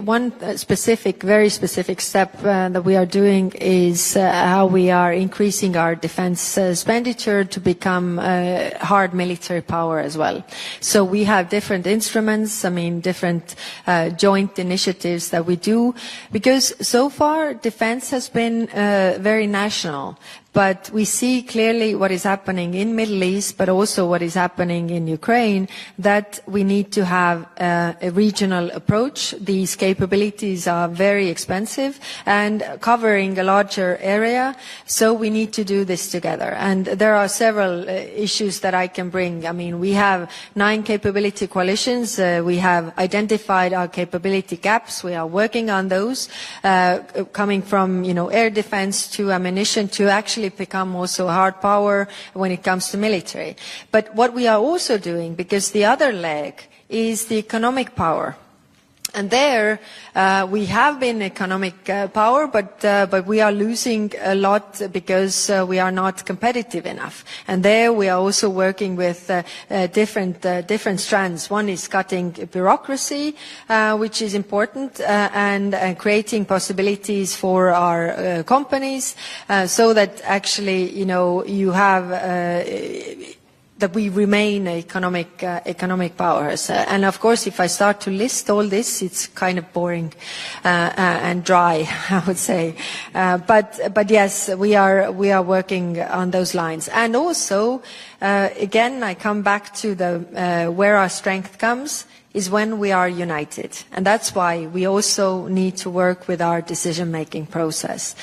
one specific, very specific step that we are doing is how we are increasing our defense expenditure to become hard military power as well. So we have different instruments, different joint initiatives that we do, because so far defense has been very national. But we see clearly what is happening in Middle East, but also what is happening in Ukraine, that we need to have a regional approach. These capabilities are very expensive and covering a larger area, so we need to do this together. And there are several issues that I can bring. We have 9 capability coalitions. We have identified our capability gaps. We are working on those, coming from air defense to ammunition to actually become also hard power when it comes to military. But what we are also doing, because the other leg is the economic power. And there we have been economic power, but we are losing a lot because we are not competitive enough. And there we are also working with different strands. One is cutting bureaucracy, which is important, and creating possibilities for our companies, so that actually you have. That we remain economic powers. And of course, if I start to list all this, it's kind of boring and dry, I would say. But yes, we are working on those lines. And also, again, I come back to the where our strength comes is when we are united. And that's why we also need to work with our decision-making process.